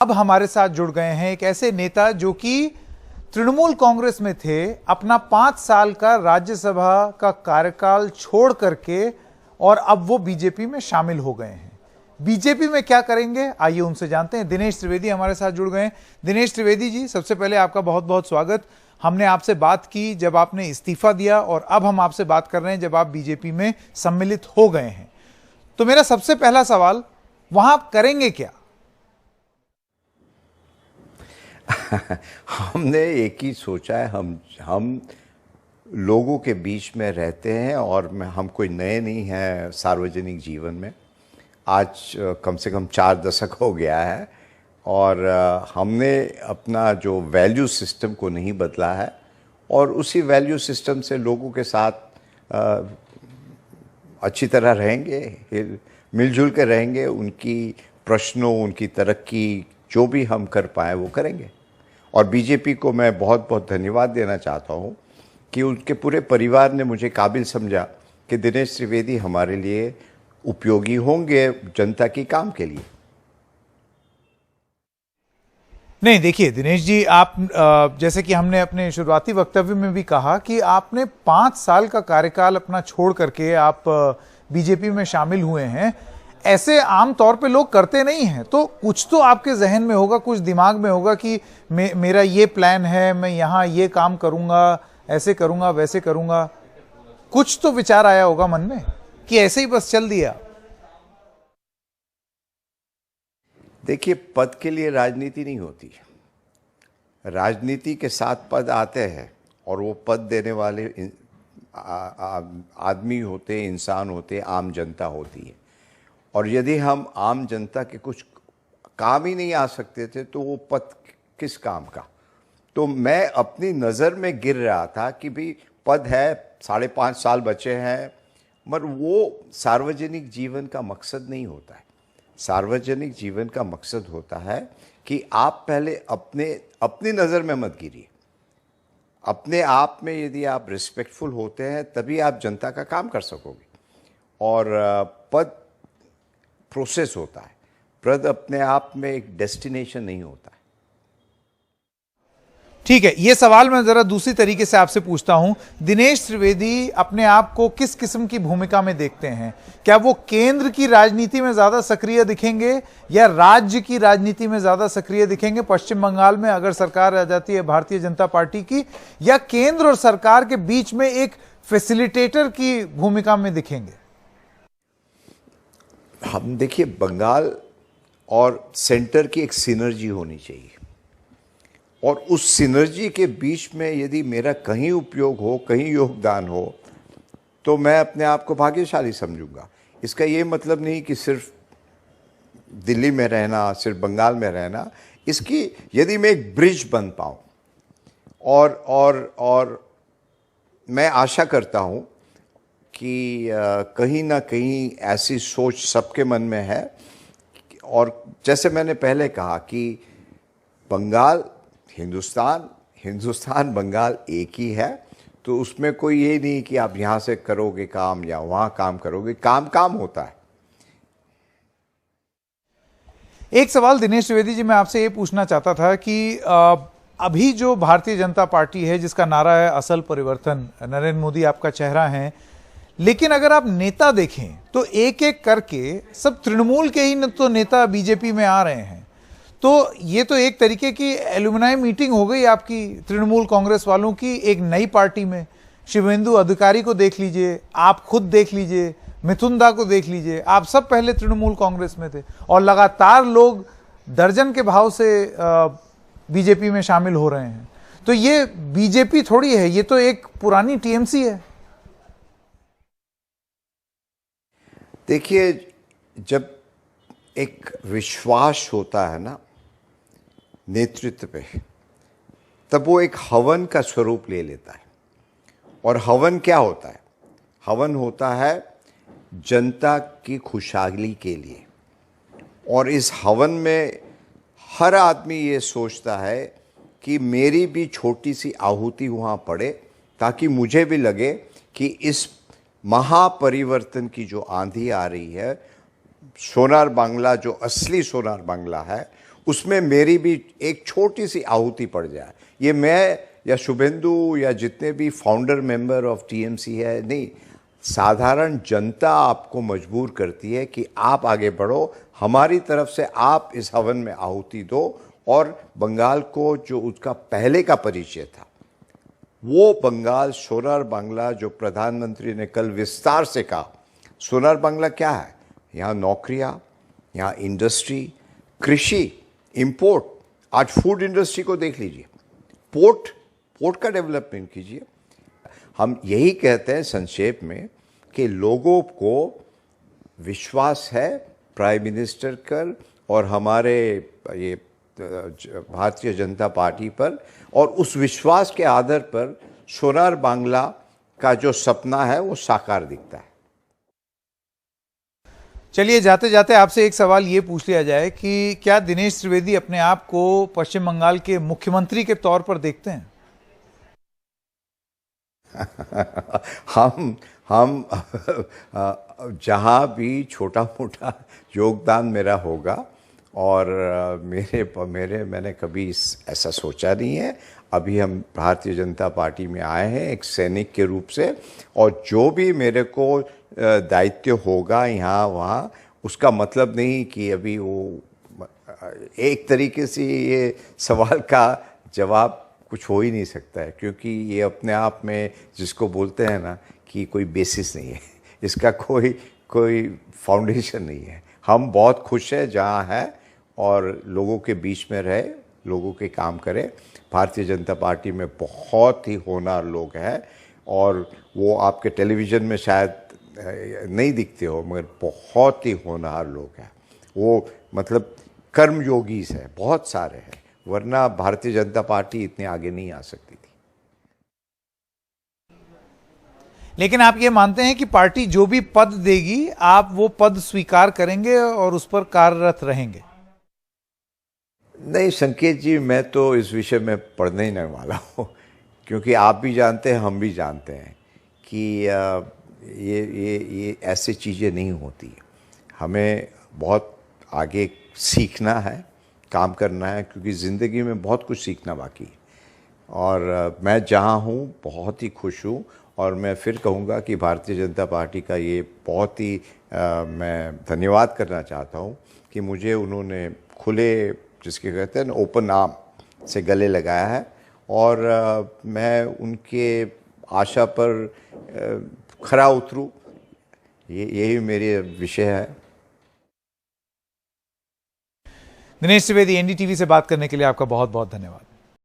अब हमारे साथ जुड़ गए हैं एक ऐसे नेता जो कि तृणमूल कांग्रेस में थे, अपना 5 साल का राज्यसभा का कार्यकाल छोड़ करके और अब वो बीजेपी में शामिल हो गए हैं। बीजेपी में क्या करेंगे, आइए उनसे जानते हैं। दिनेश त्रिवेदी हमारे साथ जुड़ गए हैं। दिनेश त्रिवेदी जी, सबसे पहले आपका बहुत बहुत स्वागत। हमने आपसे बात की जब आपने इस्तीफा दिया और अब हम आपसे बात कर रहे हैं जब आप बीजेपी में सम्मिलित हो गए हैं। तो मेरा सबसे पहला सवाल, वहां आप करेंगे क्या? हमने एक ही सोचा है, हम लोगों के बीच में रहते हैं और हम कोई नए नहीं हैं सार्वजनिक जीवन में। आज कम से कम 4 दशक हो गया है और हमने अपना जो वैल्यू सिस्टम को नहीं बदला है और उसी वैल्यू सिस्टम से लोगों के साथ अच्छी तरह रहेंगे, मिलजुल के रहेंगे। उनकी प्रश्नों, उनकी तरक्की जो भी हम कर पाए वो करेंगे। और बीजेपी को मैं बहुत बहुत धन्यवाद देना चाहता हूँ कि उनके पूरे परिवार ने मुझे काबिल समझा कि दिनेश त्रिवेदी हमारे लिए उपयोगी होंगे जनता के काम के लिए। नहीं, देखिए दिनेश जी, आप जैसे कि हमने अपने शुरुआती वक्तव्य में भी कहा कि आपने 5 साल का कार्यकाल अपना छोड़ करके आप बीजेपी में शामिल हुए हैं। ऐसे आम तौर पे लोग करते नहीं हैं, तो कुछ तो आपके जहन में होगा, कुछ दिमाग में होगा कि मेरा ये प्लान है, मैं यहाँ ये काम करूंगा, ऐसे करूंगा, वैसे करूंगा। कुछ तो विचार आया होगा मन में कि ऐसे ही बस चल दिया। देखिए, पद के लिए राजनीति नहीं होती। राजनीति के साथ पद आते हैं और वो पद देने वाले आदमी होते, इंसान होते, आम जनता होती है। और यदि हम आम जनता के कुछ काम ही नहीं आ सकते थे तो वो पद किस काम का। तो मैं अपनी नज़र में गिर रहा था कि भाई पद है, 5.5 साल बचे हैं, मगर वो सार्वजनिक जीवन का मकसद नहीं होता है। सार्वजनिक जीवन का मकसद होता है कि आप पहले अपनी नज़र में मत गिरिए। अपने आप में यदि आप रिस्पेक्टफुल होते हैं तभी आप जनता का काम कर सकोगे। और पद प्रोसेस होता है, पद अपने आप में एक डेस्टिनेशन नहीं होता है। ठीक है, यह सवाल मैं जरा दूसरी तरीके से आपसे पूछता हूं। दिनेश त्रिवेदी अपने आप को किस किस्म की भूमिका में देखते हैं? क्या वो केंद्र की राजनीति में ज्यादा सक्रिय दिखेंगे या राज्य की राजनीति में ज्यादा सक्रिय दिखेंगे? पश्चिम बंगाल में अगर सरकार आ जाती है भारतीय जनता पार्टी की, या केंद्र और सरकार के बीच में एक फैसिलिटेटर की भूमिका में दिखेंगे? हम देखिए, बंगाल और सेंटर की एक सिनर्जी होनी चाहिए और उस सिनर्जी के बीच में यदि मेरा कहीं उपयोग हो, कहीं योगदान हो, तो मैं अपने आप को भाग्यशाली समझूंगा। इसका ये मतलब नहीं कि सिर्फ दिल्ली में रहना, सिर्फ बंगाल में रहना। इसकी यदि मैं एक ब्रिज बन पाऊँ और मैं आशा करता हूँ कि कहीं ना कहीं ऐसी सोच सबके मन में है। और जैसे मैंने पहले कहा कि बंगाल हिंदुस्तान बंगाल एक ही है, तो उसमें कोई ये नहीं कि आप यहाँ से करोगे काम या वहाँ काम करोगे। काम होता है। एक सवाल दिनेश त्रिवेदी जी मैं आपसे ये पूछना चाहता था कि अभी जो भारतीय जनता पार्टी है जिसका नारा है असल परिवर्तन, नरेंद्र मोदी आपका चेहरा है, लेकिन अगर आप नेता देखें तो एक एक करके सब तृणमूल के ही तो नेता बीजेपी में आ रहे हैं। तो ये तो एक तरीके की एलुमनाई मीटिंग हो गई आपकी तृणमूल कांग्रेस वालों की एक नई पार्टी में। शिवेंदु अधिकारी को देख लीजिए, आप खुद देख लीजिए, मिथुन दा को देख लीजिए, आप सब पहले तृणमूल कांग्रेस में थे और लगातार लोग दर्जन के भाव से बीजेपी में शामिल हो रहे हैं। तो ये बीजेपी थोड़ी है, ये तो एक पुरानी टीएमसी है। देखिए, जब एक विश्वास होता है ना नेतृत्व पे, तब वो एक हवन का स्वरूप ले लेता है। और हवन क्या होता है? हवन होता है जनता की खुशहाली के लिए। और इस हवन में हर आदमी ये सोचता है कि मेरी भी छोटी सी आहुति वहाँ पड़े, ताकि मुझे भी लगे कि इस महापरिवर्तन की जो आंधी आ रही है, सोनार बांग्ला जो असली सोनार बांग्ला है उसमें मेरी भी एक छोटी सी आहुति पड़ जाए, ये मैं या शुभेंदु या जितने भी फाउंडर मेंबर ऑफ टीएमसी है, नहीं, साधारण जनता आपको मजबूर करती है कि आप आगे बढ़ो, हमारी तरफ से आप इस हवन में आहुति दो और बंगाल को जो उसका पहले का परिचय था, वो बंगाल सोनार बांग्ला जो प्रधानमंत्री ने कल विस्तार से कहा, सोनार बांग्ला क्या है? यहाँ नौकरियां, यहाँ इंडस्ट्री, कृषि, इंपोर्ट, आज फूड इंडस्ट्री को देख लीजिए, पोर्ट का डेवलपमेंट कीजिए। हम यही कहते हैं संक्षेप में कि लोगों को विश्वास है प्राइम मिनिस्टर पर और हमारे ये भारतीय जनता पार्टी पर, और उस विश्वास के आधार पर सोनार बांग्ला का जो सपना है वो साकार दिखता है। चलिए, जाते जाते आपसे एक सवाल ये पूछ लिया जाए कि क्या दिनेश त्रिवेदी अपने आप को पश्चिम बंगाल के मुख्यमंत्री के तौर पर देखते हैं? हम जहाँ भी छोटा मोटा योगदान मेरा होगा, और मैंने कभी ऐसा सोचा नहीं है। अभी हम भारतीय जनता पार्टी में आए हैं एक सैनिक के रूप से, और जो भी मेरे को दायित्व होगा यहाँ वहाँ, उसका मतलब नहीं कि अभी वो एक तरीके से ये सवाल का जवाब कुछ हो ही नहीं सकता है, क्योंकि ये अपने आप में जिसको बोलते हैं ना कि कोई बेसिस नहीं है, इसका कोई फाउंडेशन नहीं है। हम बहुत खुश हैं जहाँ है और लोगों के बीच में रहे, लोगों के काम करे। भारतीय जनता पार्टी में बहुत ही होनहार लोग हैं, और वो आपके टेलीविज़न में शायद नहीं दिखते हो, मगर बहुत ही होनहार लोग हैं। वो मतलब कर्मयोगी है, बहुत सारे हैं, वरना भारतीय जनता पार्टी इतने आगे नहीं आ सकती थी। लेकिन आप ये मानते हैं कि पार्टी जो भी पद देगी आप वो पद स्वीकार करेंगे और उस पर कार्यरत रहेंगे? नहीं संकेत जी, मैं तो इस विषय में पढ़ने ही नहीं वाला हूँ, क्योंकि आप भी जानते हैं, हम भी जानते हैं कि ये ऐसी चीज़ें नहीं होती। हमें बहुत आगे सीखना है, काम करना है, क्योंकि ज़िंदगी में बहुत कुछ सीखना बाकी है। और मैं जहाँ हूँ बहुत ही खुश हूँ, और मैं फिर कहूँगा कि भारतीय जनता पार्टी का ये बहुत ही मैं धन्यवाद करना चाहता हूँ कि मुझे उन्होंने खुले, जिसके कहते हैं ना, ओपन आर्म से गले लगाया है, और मैं उनके आशा पर खरा उतरूँ, यही मेरे विषय है। दिनेश त्रिवेदी, एनडीटीवी से बात करने के लिए आपका बहुत बहुत धन्यवाद।